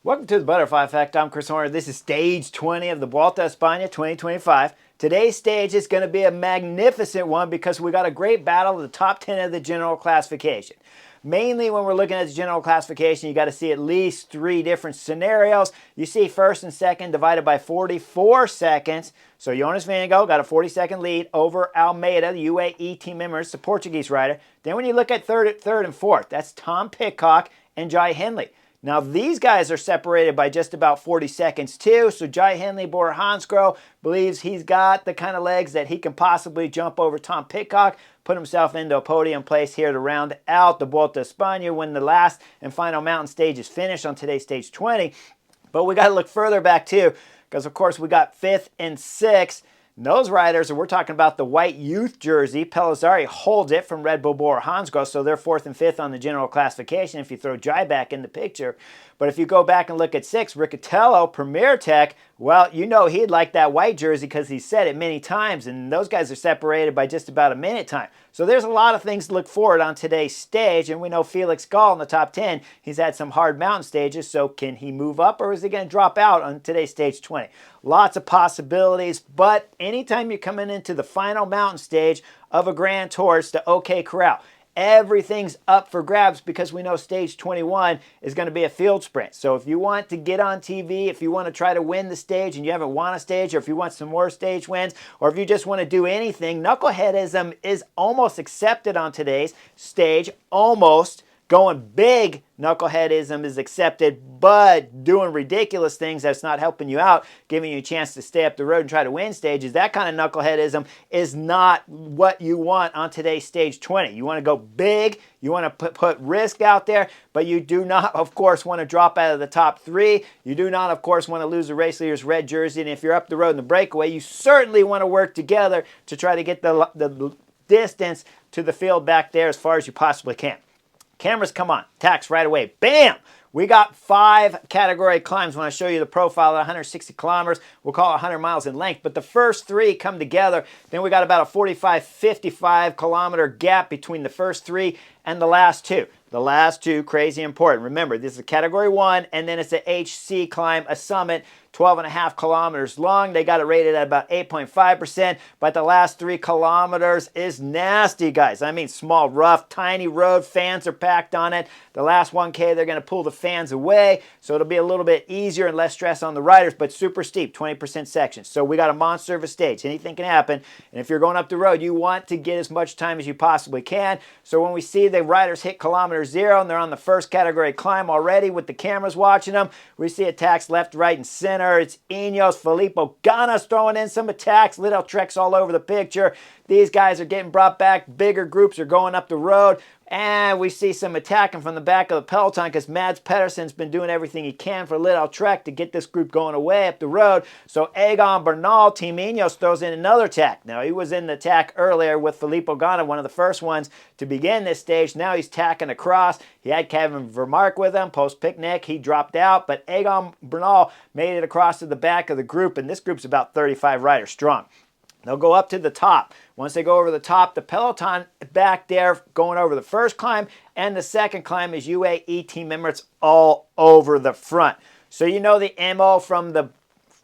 Welcome to the Butterfly Effect. I'm Chris Horner. This is stage 20 of the Vuelta a España 2025. Today's stage is going to be a magnificent one because we got a great battle of the top 10 of the general classification. Mainly when we're looking at the general classification, you got to see at least 3 different scenarios. You see first and second divided by 44 seconds. So Jonas Vingegaard got a 40-second lead over Almeida, the UAE team member, the Portuguese rider. Then when you look at third and fourth, that's Tom Pidcock and Jai Hindley. Now, these guys are separated by just about 40 seconds, too. So, Jai Hindley, Bora Hansgrohe, believes he's got the kind of legs that he can possibly jump over Tom Pidcock, put himself into a podium place here to round out the Vuelta a España when the last and final mountain stage is finished on today's stage 20. But we got to look further back, too, because, of course, we got 5th and 6th. And those riders, and we're talking about the white youth jersey, Pellizzari holds it from Red Bull Bora Hansgrohe, so they're 4th and 5th on the general classification if you throw Jai back in the picture. But if you go back and look at 6th, Riccatello, Premier Tech, well, you know he'd like that white jersey because he said it many times, and those guys are separated by just about a minute time. So there's a lot of things to look forward on today's stage, and we know Felix Gall in the top 10, he's had some hard mountain stages, so can he move up or is he going to drop out on today's stage 20? Lots of possibilities, but anytime you're coming into the final mountain stage of a Grand Tour, it's the OK Corral. Everything's up for grabs because we know stage 21 is going to be a field sprint. So if you want to get on TV, if you want to try to win the stage and you haven't won a stage, or if you want some more stage wins, or if you just want to do anything, knuckleheadism is almost accepted on today's stage. Almost. Going big knuckleheadism is accepted, but doing ridiculous things that's not helping you out, giving you a chance to stay up the road and try to win stages, that kind of knuckleheadism is not what you want on today's stage 20. You want to go big, you want to put risk out there, but you do not, of course, want to drop out of the top 3. You do not, of course, want to lose the race leader's red jersey, and if you're up the road in the breakaway, you certainly want to work together to try to get the distance to the field back there as far as you possibly can. Cameras, come on. Tax right away. Bam! We got 5 category climbs when I show you the profile at 160 kilometers. We'll call it 100 miles in length. But the first 3 come together. Then we got about a 45-55 kilometer gap between the first 3 and the last 2. The last 2, crazy important. Remember, this is a category 1, and then it's a HC climb, a summit, 12.5 kilometers long. They got it rated at about 8.5%, but the last 3 kilometers is nasty, guys. I mean, small, rough, tiny road. Fans are packed on it. The last 1K, they're going to pull the fans away, so it'll be a little bit easier and less stress on the riders, but super steep, 20% sections. So we got a monster of a stage. Anything can happen, and if you're going up the road, you want to get as much time as you possibly can. So when we see the riders hit kilometer 0, and they're on the first category climb already with the cameras watching them, we see attacks left, right, and center. It's Ineos, Filippo Ganna's throwing in some attacks. Little Trek's all over the picture. These guys are getting brought back. Bigger groups are going up the road. And we see some attacking from the back of the peloton because Mads Pedersen's been doing everything he can for Little Trek to get this group going away up the road. So Egan Bernal, Team Ineos, throws in another attack. Now, he was in the attack earlier with Filippo Ganna, one of the first ones to begin this stage. Now he's tacking across. He had Kevin Vermark with him. Post-picnic, he dropped out. But Egan Bernal made it across to the back of the group, and this group's about 35 riders strong. They'll go up to the top. Once they go over the top, the peloton back there going over the first climb and the second climb is UAE team members all over the front. So you know the MO from the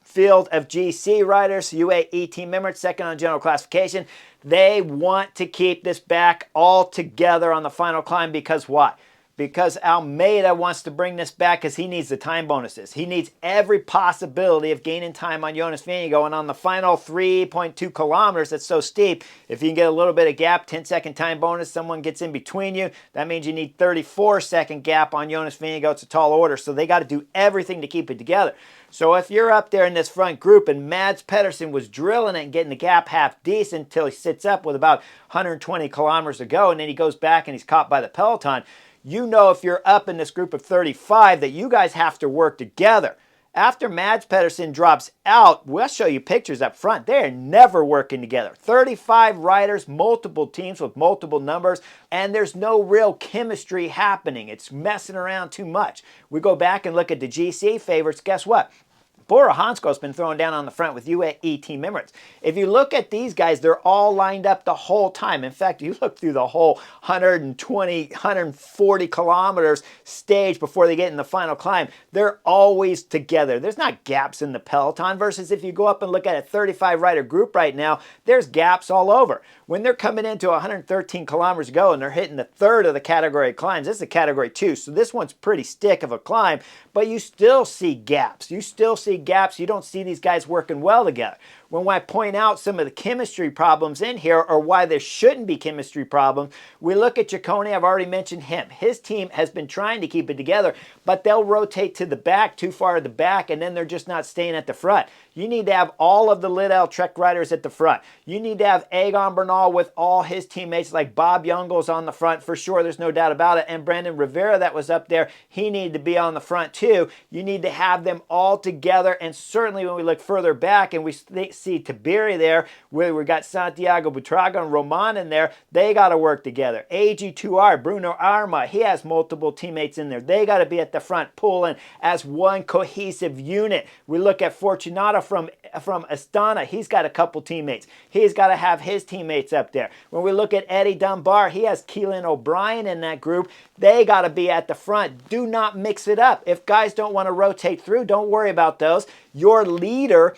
field of GC riders, UAE team members, second on general classification. They want to keep this back all together on the final climb because why? Because Almeida wants to bring this back because he needs the time bonuses. He needs every possibility of gaining time on Jonas Vingegaard. And on the final 3.2 kilometers, that's so steep, if you can get a little bit of gap, 10-second time bonus, someone gets in between you, that means you need 34-second gap on Jonas Vingegaard. It's a tall order, so they got to do everything to keep it together. So if you're up there in this front group and Mads Pedersen was drilling it and getting the gap half decent until he sits up with about 120 kilometers to go, and then he goes back and he's caught by the peloton, you know if you're up in this group of 35 that you guys have to work together. After Mads Pedersen drops out, we'll show you pictures up front. They're never working together. 35 riders, multiple teams with multiple numbers, and there's no real chemistry happening. It's messing around too much. We go back and look at the GC favorites. Guess what? Bora Hansgrohe's been thrown down on the front with UAE team members. If you look at these guys, they're all lined up the whole time. In fact, you look through the whole 120, 140 kilometers stage before they get in the final climb, they're always together. There's not gaps in the peloton versus if you go up and look at a 35 rider group right now, there's gaps all over. When they're coming into 113 kilometers to go and they're hitting the third of the category climbs, this is a category 2, so this one's pretty stick of a climb, but you still see gaps. You still see gaps. You don't see these guys working well together. When I point out some of the chemistry problems in here, or why there shouldn't be chemistry problems, we look at Ciccone. I've already mentioned him. His team has been trying to keep it together, but they'll rotate to the back, too far to the back, and then they're just not staying at the front. You need to have all of the Lidl Trek riders at the front. You need to have Egan Bernal with all his teammates, like Bob Jungels on the front for sure. There's no doubt about it. And Brandon Rivera that was up there, he needed to be on the front too. You need to have them all together. And certainly when we look further back and we see Tiberi there, where we got Santiago Buitrago and Roman in there, they got to work together. AG2R, Bruno Arma, he has multiple teammates in there. They got to be at the front pulling as one cohesive unit. We look at Fortunato from Astana. He's got a couple teammates. He's got to have his teammates up there. When we look at Eddie Dunbar, he has Keelan O'Brien in that group. They got to be at the front. Do not mix it up. If guys don't want to rotate through, don't worry about those. Your leader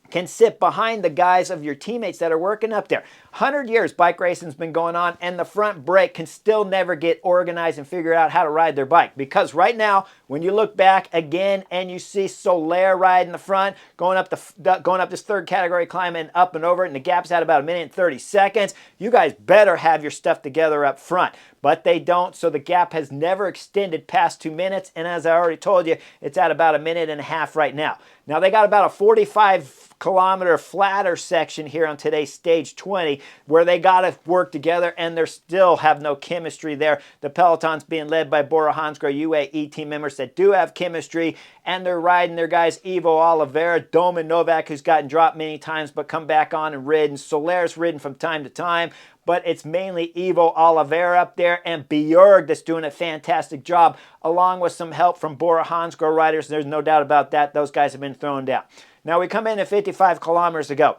can sit behind the guys of your teammates that are working up there. 100 years bike racing's been going on, and the front brake can still never get organized and figure out how to ride their bike. Because right now, when you look back again and you see Soler riding the front, going up this third category climb and up and over it, and the gap's at about 1 minute and 30 seconds, you guys better have your stuff together up front. But they don't, so the gap has never extended past 2 minutes, and as I already told you, it's at about 1.5 minutes right now. Now they got about a 45-kilometer flatter section here on today's stage 20 where they got to work together, and they still have no chemistry there. The peloton's being led by Bora Hansgrohe, UAE team members that do have chemistry, and they're riding their guys Ivo Oliveira, Domen Novak, who's gotten dropped many times but come back on and ridden. Soler's ridden from time to time, but it's mainly Ivo Oliveira up there, and Björg that's doing a fantastic job, along with some help from Bora Hansgrohe riders. There's no doubt about that. Those guys have been thrown down. Now we come in at 55 kilometers to go.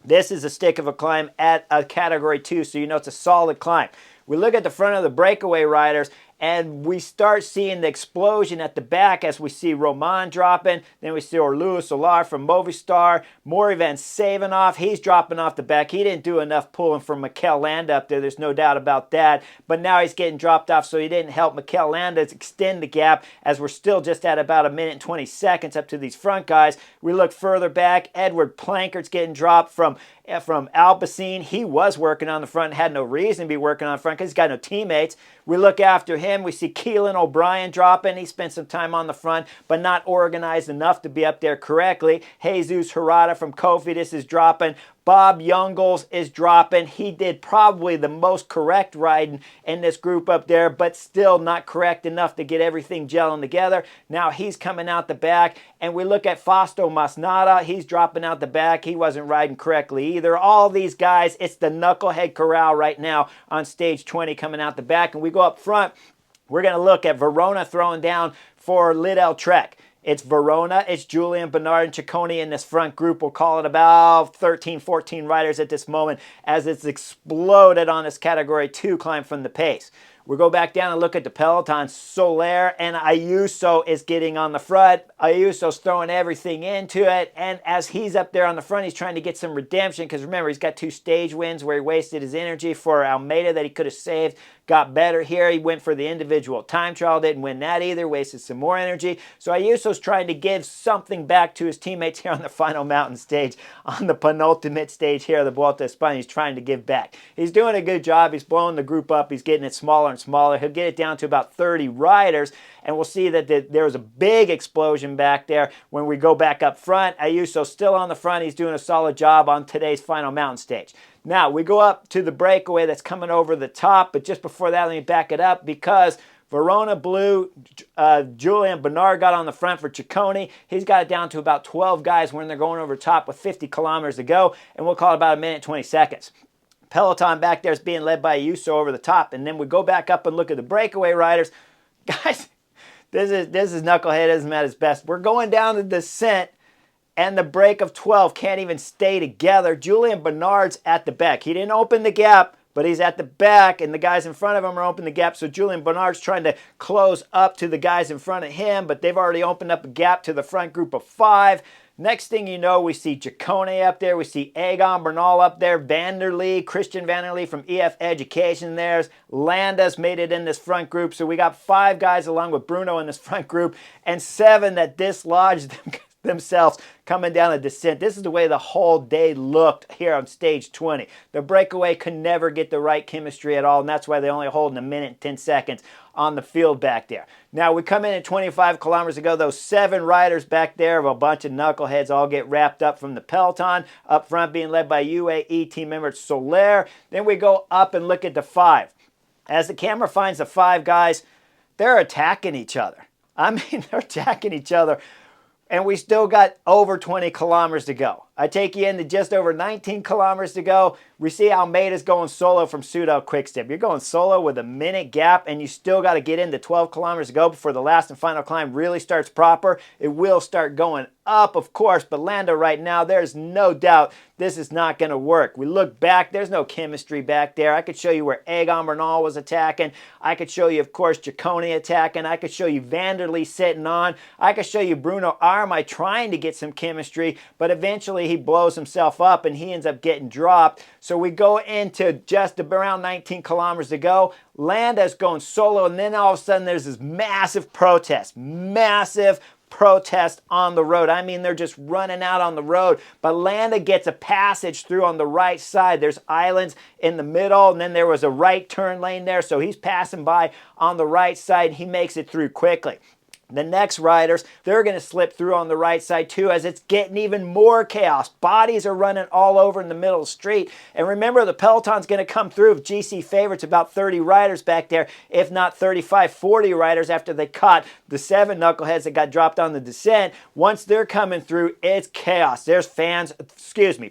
This is a stick of a climb at a category 2, so you know it's a solid climb. We look at the front of the breakaway riders, and we start seeing the explosion at the back as we see Roman dropping. Then we see Orlua Solar from Movistar. Maury Van Savenhoff, he's dropping off the back. He didn't do enough pulling for Mikel Landa up there. There's no doubt about that. But now he's getting dropped off, so he didn't help Mikel Landa extend the gap, as we're still just at about 1 minute and 20 seconds up to these front guys. We look further back. Edward Plankert's getting dropped from Alpecin. He was working on the front, had no reason to be working on the front because he's got no teammates. We look after him, we see Keelan O'Brien dropping. He spent some time on the front, but not organized enough to be up there correctly. Jesus Hirata from Cofidis is dropping. Bob Jungels is dropping. He did probably the most correct riding in this group up there, but still not correct enough to get everything gelling together. Now he's coming out the back, and we look at Fausto Masnada. He's dropping out the back. He wasn't riding correctly either. All these guys, it's the knucklehead corral right now on stage 20 coming out the back. And we go up front, we're going to look at Verona throwing down for Lidl Trek. It's Verona, it's Julian Bernard and Ciccone in this front group. We'll call it about 13, 14 riders at this moment as it's exploded on this category 2 climb from the pace. We go back down and look at the peloton. Soler and Ayuso is getting on the front. Ayuso's throwing everything into it. And as he's up there on the front, he's trying to get some redemption. Because remember, he's got 2 stage wins where he wasted his energy for Almeida that he could have saved. Got better here. He went for the individual time trial. Didn't win that either. Wasted some more energy. So Ayuso's trying to give something back to his teammates here on the final mountain stage. On the penultimate stage here of the Vuelta a España, he's trying to give back. He's doing a good job. He's blowing the group up. He's getting it smaller and smaller. He'll get it down to about 30 riders, and we'll see that there was a big explosion back there when we go back up front. Ayuso's still on the front. He's doing a solid job on today's final mountain stage. Now, we go up to the breakaway that's coming over the top, but just before that, let me back it up because Verona Blue, Julian Bernard got on the front for Ciccone. He's got it down to about 12 guys when they're going over top with 50 kilometers to go, and we'll call it about 1 minute 20 seconds. Peloton back there is being led by Ayuso over the top, and then we go back up and look at the breakaway riders. Guys, this is knuckleheadism at its best. We're going down the descent, and the break of 12 can't even stay together. Julian Bernard's at the back. He didn't open the gap, but he's at the back, and the guys in front of him are opening the gap. So Julian Bernard's trying to close up to the guys in front of him, but they've already opened up a gap to the front group of 5. Next thing you know, we see Ciccone up there. We see Egan Bernal up there. Christian Vanderlee from EF Education there. Landa's made it in this front group. So we got 5 guys along with Bruno in this front group and 7 that dislodged themselves coming down a descent. This is the way the whole day looked here on stage 20. The breakaway could never get the right chemistry at all, and that's why they only hold in 1 minute and 10 seconds on the field back there. Now we come in at 25 kilometers ago. Those 7 riders back there of a bunch of knuckleheads all get wrapped up from the peloton, up front being led by UAE team member Soler. Then we go up and look at the 5. As the camera finds the 5 guys, they're attacking each other. I mean, they're attacking each other. And we still got over 20 kilometers to go. I take you into just over 19 kilometers to go. We see Almeida's going solo from Soudal Quickstep. You're going solo with a minute gap, and you still got to get into 12 kilometers to go before the last and final climb really starts proper. It will start going up, of course, but Landa right now, there's no doubt this is not going to work. We look back, there's no chemistry back there. I could show you where Egan Bernal was attacking. I could show you, of course, Ciccone attacking. I could show you Vanderlee sitting on. I could show you Bruno Armai trying to get some chemistry, but eventually he blows himself up and he ends up getting dropped. So we go into just around 19 kilometers to go. Landa's going solo, and then all of a sudden there's this massive protest on the road. I mean, they're just running out on the road. But Landa gets a passage through on the right side. There's islands in the middle, and then there was a right turn lane there. So he's passing by on the right side. He makes it through quickly. The next riders, they're going to slip through on the right side too, as it's getting even more chaos. Bodies are running all over in the middle of the street. And remember, the peloton's going to come through with GC favorites, about 30 riders back there, if not 35, 40 riders after they caught the 7 knuckleheads that got dropped on the descent. Once they're coming through, it's chaos. There's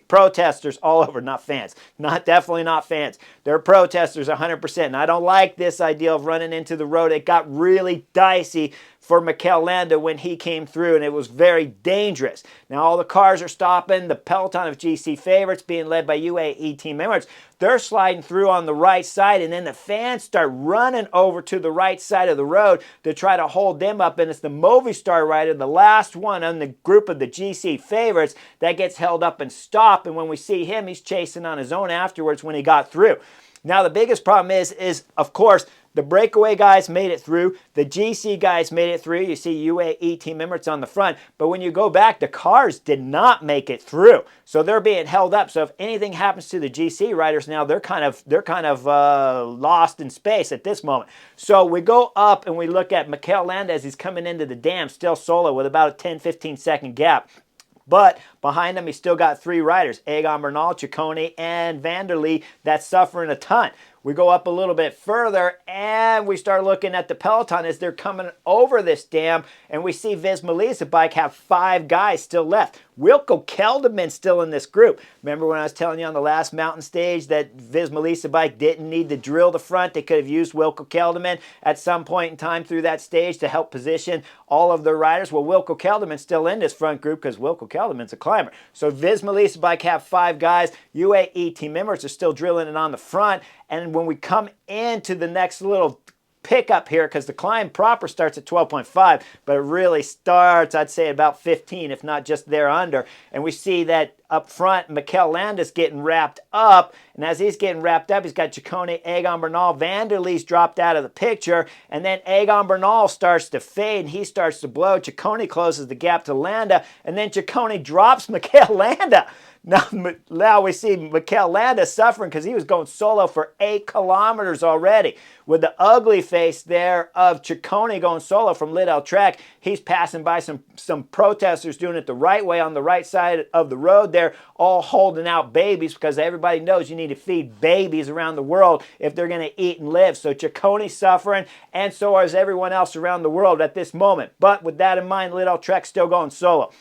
protesters all over, not fans. Definitely not fans. They're protesters 100%. And I don't like this idea of running into the road. It got really dicey for Mikel Landa when he came through, and it was very dangerous. Now all the cars are stopping. The peloton of GC favorites being led by UAE team members, they're sliding through on the right side, and then the fans start running over to the right side of the road to try to hold them up, and it's the Movistar rider, the last one on the group of the GC favorites, that gets held up and stopped, and when we see him, he's chasing on his own afterwards when he got through. Now the biggest problem is of course, the breakaway guys made it through. The GC guys made it through. You see UAE team members on the front. But when you go back, the cars did not make it through. So they're being held up. So if anything happens to the GC riders now, they're kind of lost in space at this moment. So we go up and we look at Mikel Landa as he's coming into the dam, still solo with about a 10-15 second gap. But behind him, he's still got 3 riders, Egan Bernal, Ciccone, and Vanderlee, that's suffering a ton. We go up a little bit further, and we start looking at the peloton as they're coming over this dam, and we see Visma Bike have 5 guys still left. Wilco Kelderman's still in this group. Remember when I was telling you on the last mountain stage that Visma Bike didn't need to drill the front? They could have used Wilco Kelderman at some point in time through that stage to help position all of their riders. Well, Wilco Kelderman's still in this front group because Wilco Kelderman's a climber. So Visma Bike have 5 guys. UAE team members are still drilling it on the front. And when we come into the next little pickup here, because the climb proper starts at 12.5, but it really starts, I'd say, about 15, if not just there under. And we see that up front, Mikel Landa's getting wrapped up. And as he's getting wrapped up, he's got Ciccone, Egan Bernal, Vanderlee's dropped out of the picture. And then Egan Bernal starts to fade, and he starts to blow. Ciccone closes the gap to Landa, and then Ciccone drops Mikel Landa. Now we see Mikel Landa suffering because he was going solo for 8 kilometers already. With the ugly face there of Ciccone going solo from Lidl Trek, he's passing by some protesters doing it the right way on the right side of the road there, all holding out babies because everybody knows you need to feed babies around the world if they're going to eat and live. So Ciccone's suffering, and so is everyone else around the world at this moment. But with that in mind, Lidl Trek still going solo.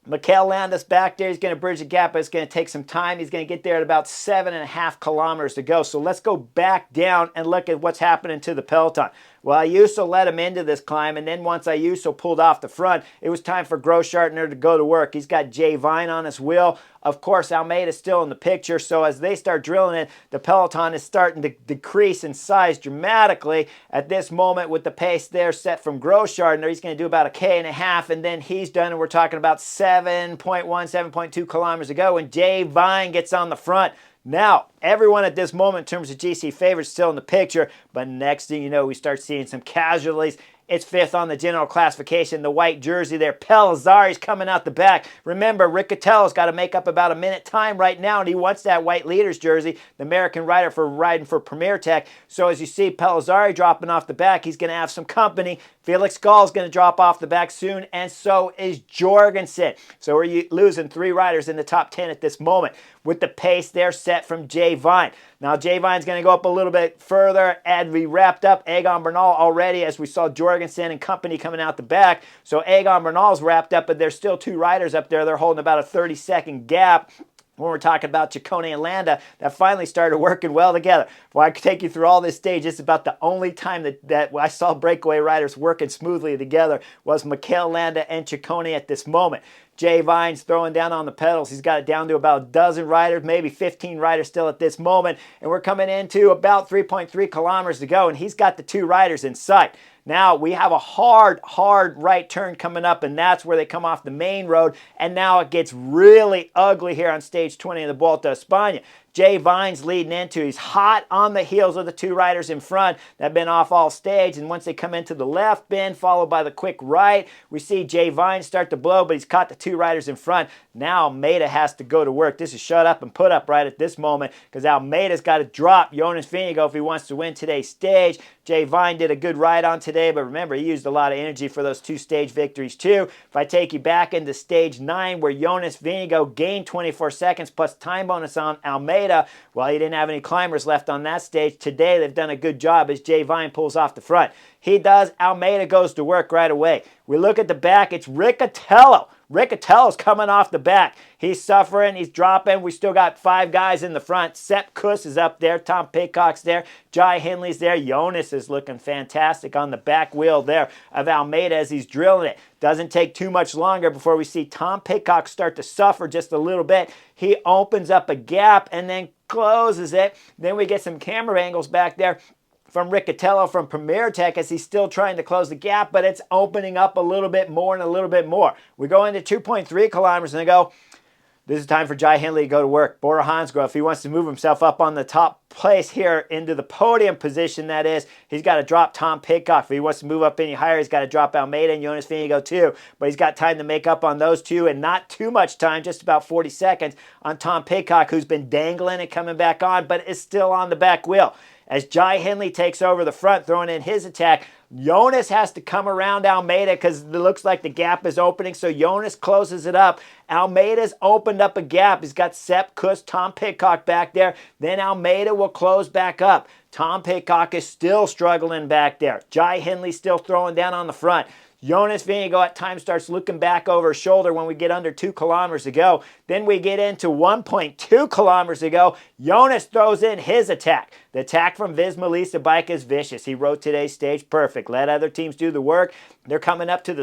Mikel Landa's back there. He's going to bridge the gap, but it's going to take some time. He's going to get there at about 7.5 kilometers to go. So let's go back down and look at what's happening to the peloton. Well, Ayuso let him into this climb, and then once Ayuso pulled off the front, it was time for Grosschartner to go to work. He's got Jay Vine on his wheel. Of course, Almeida's still in the picture, so as they start drilling it, the peloton is starting to decrease in size dramatically. At this moment, with the pace there set from Grosschartner, he's going to do about 1.5 K, and then he's done, and we're talking about 7.1, 7.2 kilometers ago when Jay Vine gets on the front. Now, everyone at this moment in terms of GC favorites still in the picture, but next thing you know, we start seeing some casualties. It's fifth on the general classification, the white jersey there. Pellizzari's coming out the back. Remember, Riccatello's got to make up about a minute time right now, and he wants that white leader's jersey, the American rider for riding for Premier Tech. So as you see Pellizzari dropping off the back, he's going to have some company. Felix Gall's going to drop off the back soon, and so is Jorgensen. So we're losing 3 riders in the top 10 at this moment with the pace there set from Jay Vine. Now, Jay Vine's going to go up a little bit further, and we wrapped up Egan Bernal already as we saw Jorgensen and company coming out the back. So Egan Bernal's wrapped up, but there's still 2 riders up there. They're holding about a 30-second gap. When we're talking about Ciccone and Landa, that finally started working well together. Well, I could take you through all this stage. It's about the only time that I saw breakaway riders working smoothly together was Mikel Landa and Ciccone at this moment. Jay Vine's throwing down on the pedals. He's got it down to about a dozen riders, maybe 15 riders still at this moment. And we're coming into about 3.3 kilometers to go, and he's got the 2 riders in sight. Now, we have a hard right turn coming up, and that's where they come off the main road. And now it gets really ugly here on stage 20 of the Vuelta a España. Jay Vine's leading into. He's hot on the heels of the 2 riders in front that have been off all stage. And once they come into the left bend, followed by the quick right, we see Jay Vine start to blow, but he's caught the 2 riders in front. Now Almeida has to go to work. This is shut up and put up right at this moment because Almeida's got to drop Jonas Vingegaard if he wants to win today's stage. Jay Vine did a good ride on today, but remember, he used a lot of energy for those 2 stage victories too. If I take you back into stage 9 where Jonas Vingegaard gained 24 seconds plus time bonus on Almeida, well, he didn't have any climbers left on that stage. Today, they've done a good job as Jay Vine pulls off the front. He does. Almeida goes to work right away. We look at the back. It's Riccatello. Riccatello's coming off the back. He's suffering. He's dropping. We still got 5 guys in the front. Sepp Kuss is up there. Tom Pidcock's there. Jai Hindley's there. Jonas is looking fantastic on the back wheel there of Almeida as he's drilling it. Doesn't take too much longer before we see Tom Pidcock start to suffer just a little bit. He opens up a gap and then closes it. Then we get some camera angles back there from Riccatello from Premier Tech as he's still trying to close the gap, but it's opening up a little bit more and a little bit more. We go into 2.3 kilometers and they go, this is time for Jai Hindley to go to work. Bora Hansgrohe, if he wants to move himself up on the top place here into the podium position, that is, he's got to drop Tom Pidcock. If he wants to move up any higher, he's got to drop Almeida and Jonas Vingegaard too. But he's got time to make up on those 2 and not too much time, just about 40 seconds on Tom Pidcock, who's been dangling and coming back on, but is still on the back wheel. As Jai Hindley takes over the front, throwing in his attack, Jonas has to come around Almeida because it looks like the gap is opening, so Jonas closes it up. Almeida's opened up a gap. He's got Sepp Kuss, Tom Pidcock back there. Then Almeida will close back up. Tom Pidcock is still struggling back there. Jai Hindley still throwing down on the front. Jonas Vingegaard at times starts looking back over his shoulder when we get under 2 kilometers to go. Then we get into 1.2 kilometers to go. Jonas throws in his attack. The attack from Visma Lease bike is vicious. He rode today's stage perfect. Let other teams do the work. They're coming up to the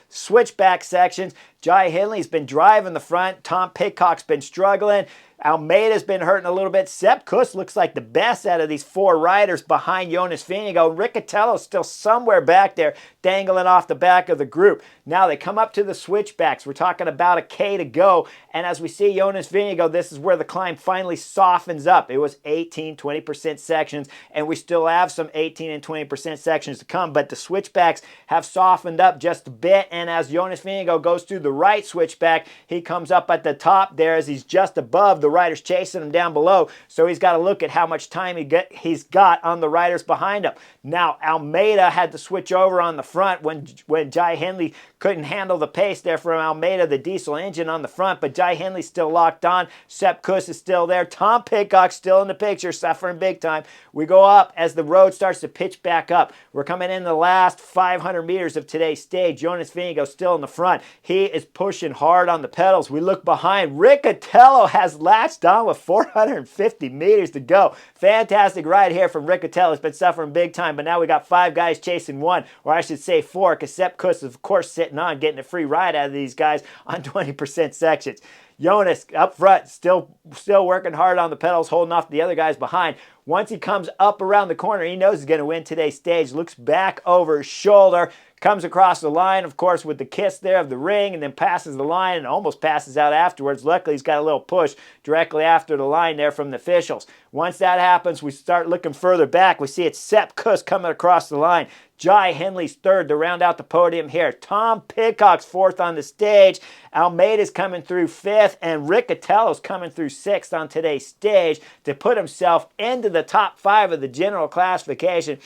switchback sections. Jai Hindley's been driving the front. Tom Pidcock's been struggling. Almeida's been hurting a little bit. Sepp Kuss looks like the best out of these 4 riders behind Jonas Vingegaard. Riccatello's still somewhere back there dangling off the back of the group. Now they come up to the switchbacks. We're talking about a K to go. And as we see Jonas Vingegaard, this is where the climb finally softens up. It was 18, 20% sections, and we still have some 18 and 20% sections to come, but the switchbacks have softened up just a bit. And as Jonas Vingegaard goes through the right switchback, he comes up at the top there as he's just above the riders chasing him down below. So he's got to look at how much time he's got on the riders behind him. Now, Almeida had to switch over on the front when Jai Hindley couldn't handle the pace there from Almeida, the diesel engine on the front, but Jai Hindley's still locked on. Sepp Kuss is still there. Tom Pidcock's still in the picture. picture, suffering big time. We go up as the road starts to pitch back up. We're coming in the last 500 meters of today's stage. Jonas Vingegaard still in the front. He is pushing hard on the pedals. We look behind. Riccatello has latched on with 450 meters to go. Fantastic ride here from Riccatello. It's been suffering big time, but now we got 5 guys chasing 1, or I should say 4, because Sepp Kuss is, of course, sitting on, getting a free ride out of these guys on 20% sections. Jonas up front, still working hard on the pedals, holding off the other guys behind. Once he comes up around the corner, he knows he's going to win today's stage. Looks back over his shoulder, comes across the line, of course, with the kiss there of the ring, and then passes the line and almost passes out afterwards. Luckily, he's got a little push directly after the line there from the officials. Once that happens, we start looking further back. We see it's Sepp Kuss coming across the line. Jai Hindley's 3rd to round out the podium here. Tom Pidcock's 4th on the stage. Almeida's coming through 5th, and Riccatello's coming through 6th on today's stage to put himself into the top 5 of the general classification.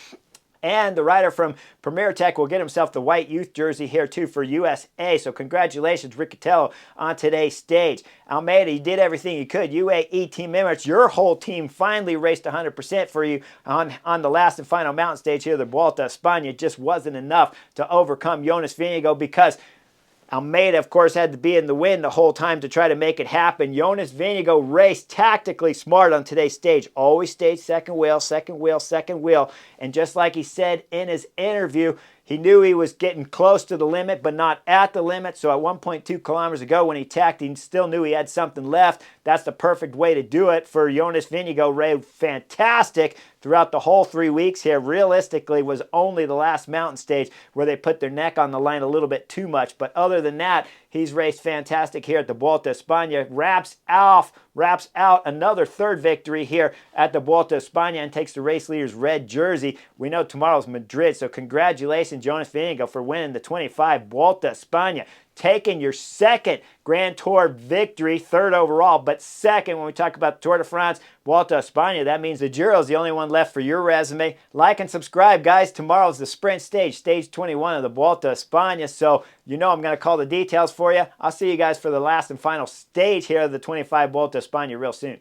And the rider from Premier Tech will get himself the white youth jersey here too for USA. So congratulations, Riccatello, on today's stage. Almeida, you did everything you could. UAE team members, your whole team finally raced 100% for you on the last and final mountain stage here, the Vuelta a España. It just wasn't enough to overcome Jonas Vingegaard, because Almeida, of course, had to be in the wind the whole time to try to make it happen. Jonas Vingegaard raced tactically smart on today's stage. Always stayed second wheel, second wheel, second wheel. And just like he said in his interview, he knew he was getting close to the limit, but not at the limit. So at 1.2 kilometers ago when he tacked, he still knew he had something left. That's the perfect way to do it for Jonas Vingegaard. Raced fantastic throughout the whole 3 weeks here. Realistically, was only the last mountain stage where they put their neck on the line a little bit too much. But other than that, he's raced fantastic here at the Vuelta a España. Wraps out another 3rd victory here at the Vuelta a España and takes the race leader's red jersey. We know tomorrow's Madrid, so congratulations, Jonas Vingegaard, for winning the 25 Vuelta a España. Taking your 2nd Grand Tour victory, 3rd overall, but 2nd when we talk about Tour de France, Vuelta a España. That means the Giro is the only one left for your resume. Like and subscribe, guys. Tomorrow's the sprint stage, stage 21 of the Vuelta a España. So you know I'm going to call the details for you. I'll see you guys for the last and final stage here of the 25 Vuelta a España real soon.